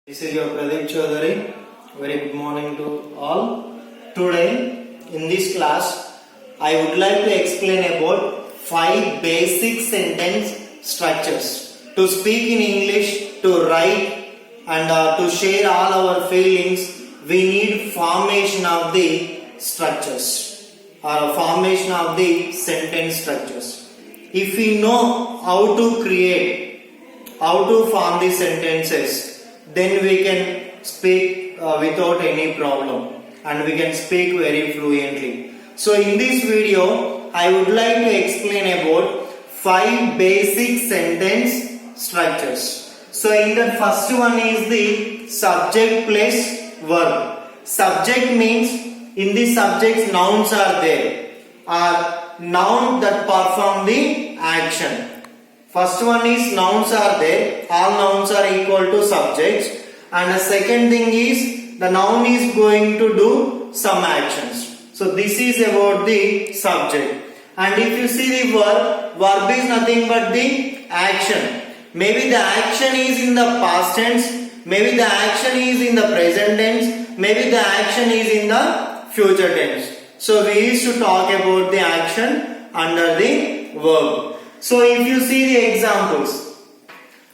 This is your Pradeep Chaudhary. Very good morning to all. Today in this class I would like to explain about 5 basic sentence structures. To speak in English, to write and to share all our feelings, we need formation of the structures or formation of the sentence structures. If we know how to create, how to form the sentences, then we can speak without any problem and we can speak very fluently. So in this video I would like to explain about 5 basic sentence structures. So in the first one is the subject plus verb. Subject means in the subject nouns are there, or noun that perform the action. First one is nouns are there, all nouns are equal to subjects, and the second thing is the noun is going to do some actions. So this is about the subject. And if you see the verb is nothing but the action. Maybe the action is in the past tense, maybe the action is in the present tense, maybe the action is in the future tense. So we used to talk about the action under the verb. So if you see the examples,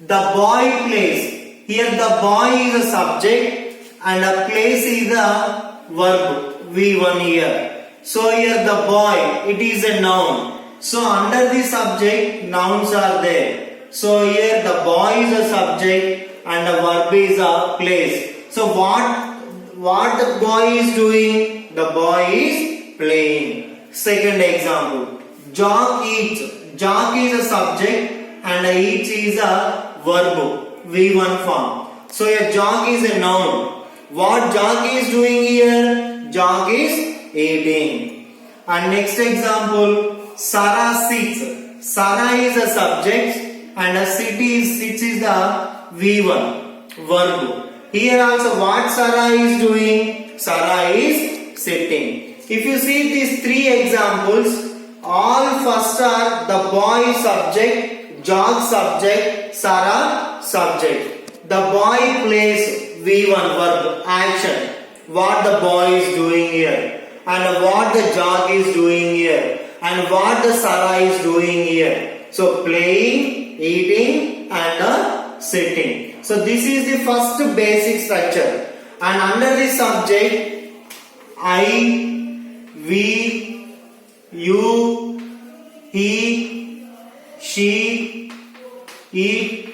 the boy plays. Here the boy is a subject and a plays is the verb V1 here. So here the boy, it is a noun. So under the subject nouns are there. So here the boy is a subject and the verb is a plays. So what the boy is doing? The boy is playing. Second example, Jock eats. Jock is a subject and eats is a verb V1 form. So a Jock is a noun. What Jock is doing here? Jock is eating. And next example, Sarah sits. Sarah is a subject and a sits is the V1 verb. Here also what Sarah is doing? Sarah is sitting. If you see these 3 examples, all first are the boy subject, Jock subject, Sarah subject. The boy plays V1 verb action. What the boy is doing here, and what the Jock is doing here, and what the Sarah is doing here. So playing, eating and sitting. So this is the first basic structure. And under the subject, I, we, you, he, she, it,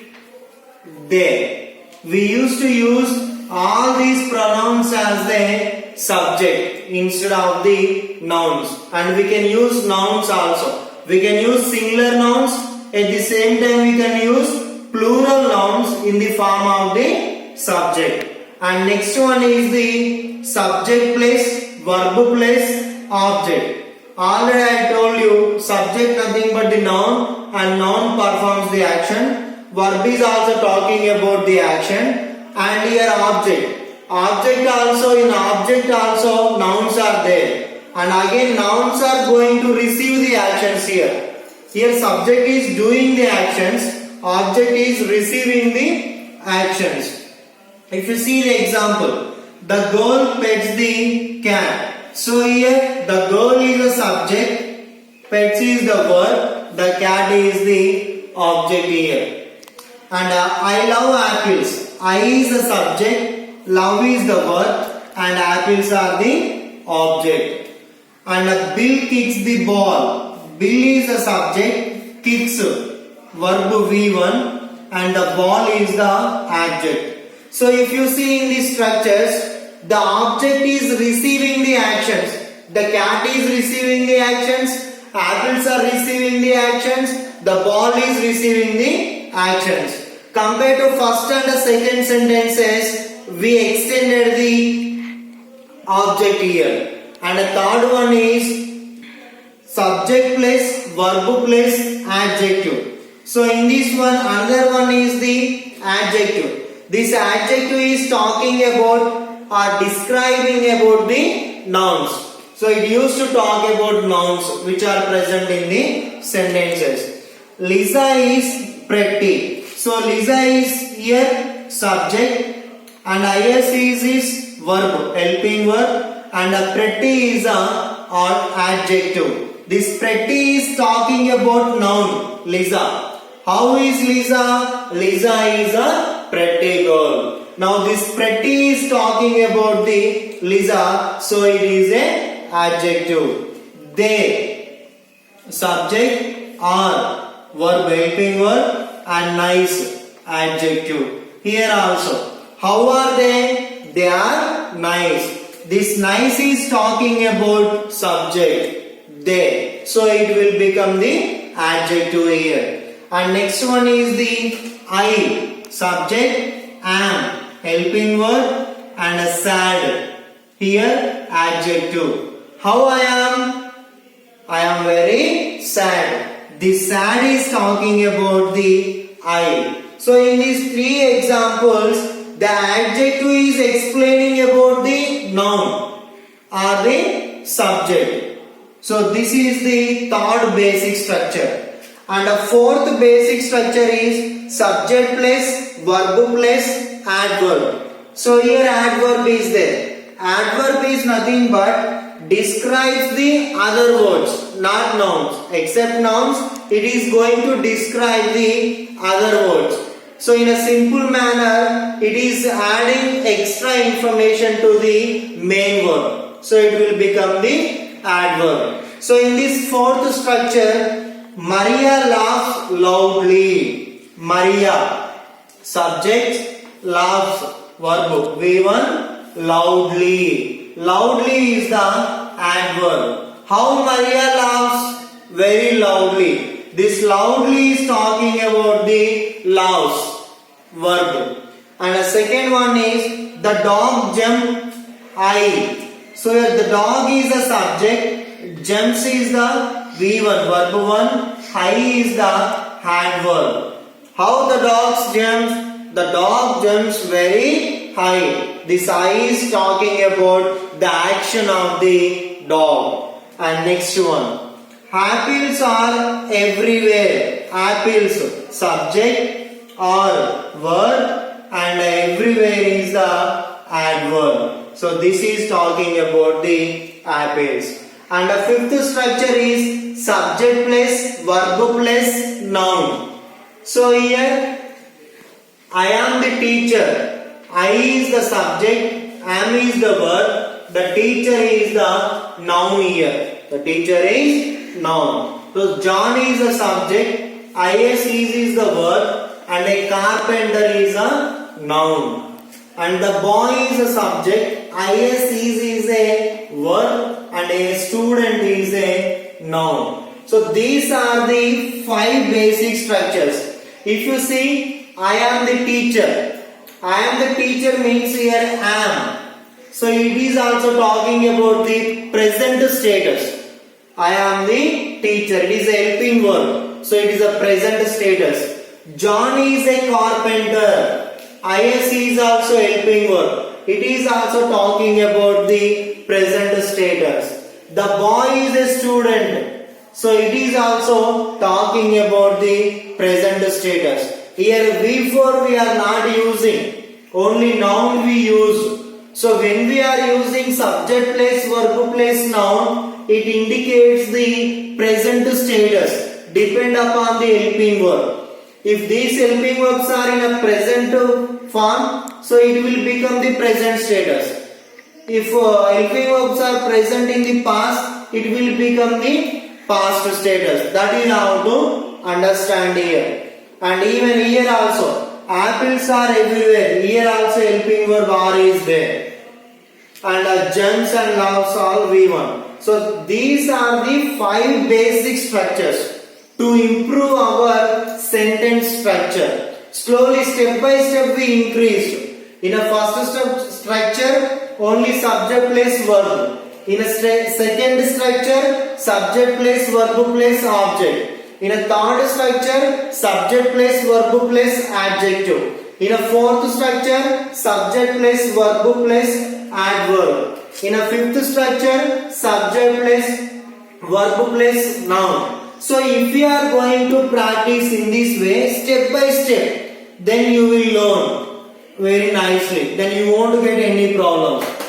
they. We used to use all these pronouns as the subject instead of the nouns, and we can use nouns also. We can use singular nouns, at the same time we can use plural nouns in the form of the subject. And next one is the subject plus verb plus object. Already I told you subject nothing but the noun and noun performs the action. Verb is also talking about the action, and here object. Object also, in object also nouns are there, and again nouns are going to receive the actions here. Here subject is doing the actions, object is receiving the actions. If you see the example, the girl pets the cat. So here the girl is the subject, pets is the verb, the cat is the object here. And I love apples. I is the subject, love is the verb, and apples are the object. And Bill kicks the ball. Bill is the subject, kicks verb V1, and the ball is the adjective. So if you see in these structures, the object is receiving the actions. The cat is receiving the actions, apples are receiving the actions, the ball is receiving the actions. Compared to first and the second sentences, we extended the object here. And the third one is subject plus verb plus adjective. So in this one, another one is the adjective. This adjective is talking about or describing about the nouns. So it used to talk about nouns which are present in the sentences. Lisa is pretty. So Lisa is here subject, and is his verb, helping verb, and a pretty is a adjective. This pretty is talking about noun, Lisa. How is Lisa? Lisa is a pretty girl. Now this pretty is talking about the Lisa, so it is a adjective. They, subject, are, verb, helping verb, and nice, adjective. Here also, how are they? They are nice. This nice is talking about subject, they. So it will become the adjective here. And next one is the I, subject, am, helping verb, and a sad. Here adjective. How I am? I am very sad. The sad is talking about the I. So in these three examples, the adjective is explaining about the noun or the subject. So this is the third basic structure. And the fourth basic structure is subject plus verb plus adverb. So here adverb is there. Adverb is nothing but describes the other words, not nouns. Except nouns, it is going to describe the other words. So in a simple manner, it is adding extra information to the main verb. So it will become the adverb. So in this fourth structure, Maria laughs loudly. Maria, subject, laughs, verb, V1, loudly. Loudly is the adverb. How Maria laughs? Very loudly. This loudly is talking about the laughs, verb. And the second one is the dog jumped I. So here the dog is the subject, jumps is the V1, verb 1, I is the adverb. How the dog jumps? The dog jumps very high. This I is talking about the action of the dog. And next one. Apples are everywhere. Apples, subject or verb, and everywhere is the adverb. So this is talking about the apples. And the fifth structure is subject plus verb plus noun. So here I am the teacher. I is the subject, am is the verb, the teacher is the noun here. The teacher is noun. So John is the subject, is the verb, and a carpenter is a noun. And the boy is a subject, is a verb, and a student is a noun. So these are the 5 basic structures. If you see, I am the teacher. I am the teacher means here am. So it is also talking about the present status. I am the teacher. It is a helping verb. So it is a present status. John is a carpenter. Is also helping verb. It is also talking about the present status. The boy is a student. So it is also talking about the present status. Here V4 we are not using. Only noun we use. So when we are using subject plus verb plus noun, it indicates the present status. Depend upon the helping verb. If these helping verbs are in a present form, so it will become the present status. If helping verbs are present in the past, it will become the past status. That is how to understand here. And even here also, apples are everywhere. Here also helping verb are is there. And jumps and laughs all V1. So these are the 5 basic structures to improve our sentence structure. Slowly, step by step, we increased. In a first step structure, only subject plus verb. In a second structure, subject plus verb plus object. In a third structure, subject plus verb plus adjective. In a fourth structure, subject plus verb plus adverb. In a fifth structure, subject plus verb plus noun. So if you are going to practice in this way, step by step, then you will learn. very nicely, then you won't get any problem.